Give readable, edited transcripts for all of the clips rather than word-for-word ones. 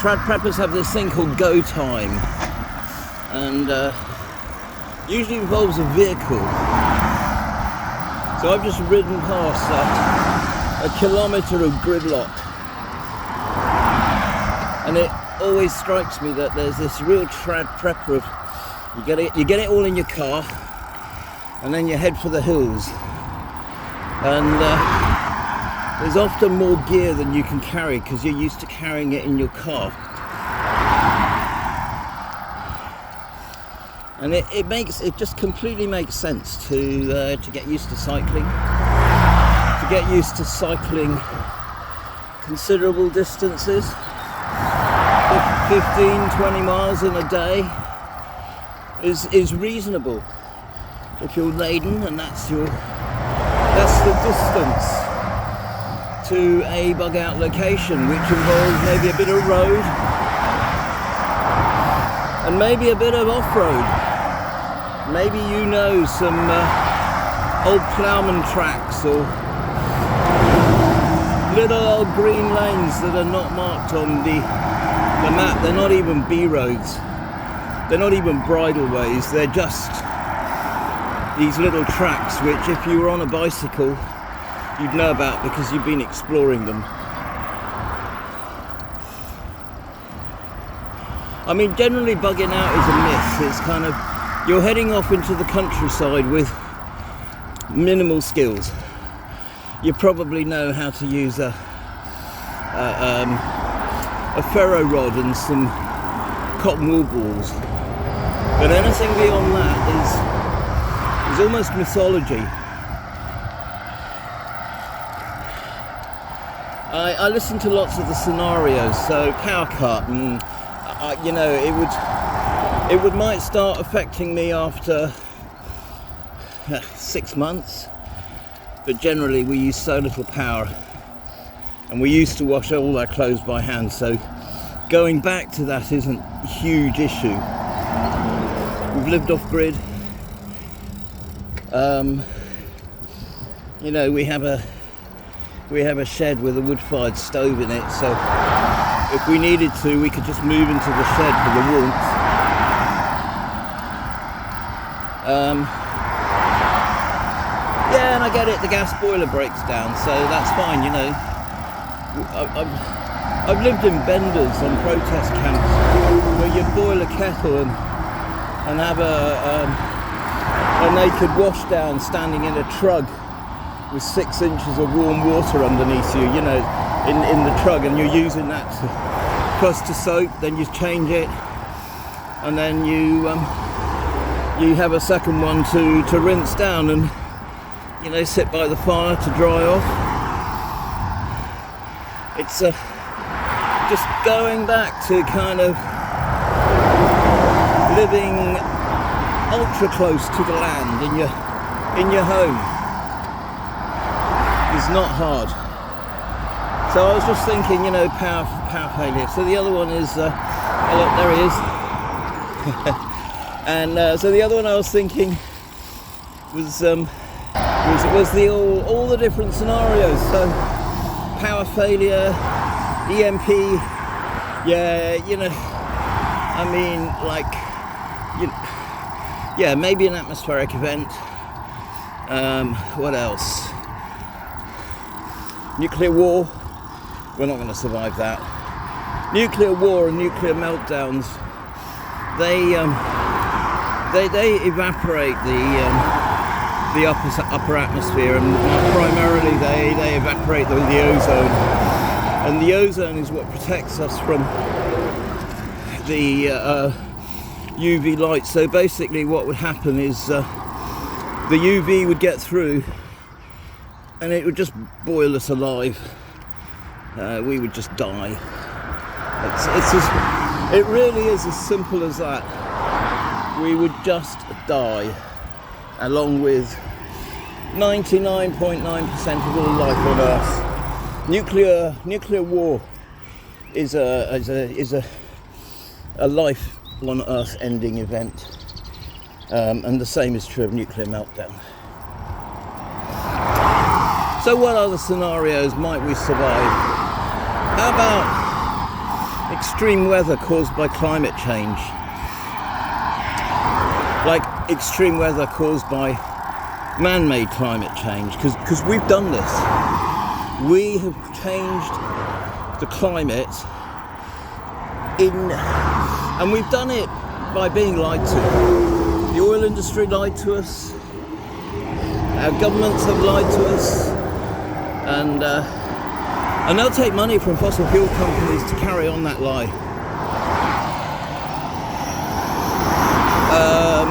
trad preppers have this thing called go time, and usually involves a vehicle. So I've just ridden past a kilometre of gridlock, and it always strikes me that there's this real trad prepper of you get it all in your car, and then you head for the hills, and there's often more gear than you can carry because you're used to carrying it in your car. And it just completely makes sense to get used to cycling. To get used to cycling considerable distances. 15-20 miles in a day is reasonable if you're laden, and that's the distance to a bug out location, which involves maybe a bit of road and maybe a bit of off-road. Maybe you know some old ploughman tracks or little old green lanes that are not marked on the map. They're not even B roads, they're not even bridleways, they're just these little tracks which, if you were on a bicycle, you'd know about because you've been exploring them. I mean, generally bugging out is a myth. It's kind of, you're heading off into the countryside with minimal skills. You probably know how to use a ferro rod and some cotton wool balls, but anything beyond that is almost mythology. I listen to lots of the scenarios, so power cut, and you know, it might start affecting me after 6 months, but generally we use so little power, and we used to wash all our clothes by hand, so going back to that isn't a huge issue. We've lived off grid. You know, we have a shed with a wood-fired stove in it, so if we needed to, we could just move into the shed for the warmth. Yeah, and I get it, the gas boiler breaks down, so that's fine, you know. I've lived in benders on protest camps where you boil a kettle and have a naked wash down standing in a trug with 6 inches of warm water underneath you, you know, in the trug, and you're using that first to soak, then you change it, and then you have a second one to rinse down, and you know, sit by the fire to dry off. It's just going back to kind of living ultra close to the land in your home. Is not hard. So I was just thinking, you know, power failure. So the other one is, oh look, there he is. And so the other one I was thinking was the all the different scenarios. So power failure, EMP, yeah, you know, I mean, like, yeah, maybe an atmospheric event. What else? Nuclear war, we're not going to survive that. Nuclear war and nuclear meltdowns, they evaporate the upper atmosphere, and primarily they evaporate the ozone, and the ozone is what protects us from the UV light. So basically what would happen is the UV would get through and it would just boil us alive. We would just die. It really is as simple as that. We would just die, along with 99.9% of all life on Earth. Nuclear war is a life on Earth ending event, and the same is true of nuclear meltdown. So what other scenarios might we survive? How extreme weather caused by climate change, like extreme weather caused by man-made climate change, because we've done this. We have changed the climate and we've done it by being lied to. The oil industry lied to us, our governments have lied to us, and they'll take money from fossil fuel companies to carry on that lie.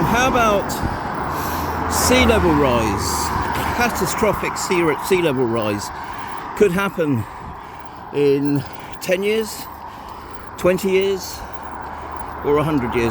How about sea level rise? Catastrophic sea level rise could happen in 10 years, 20 years, or 100 years.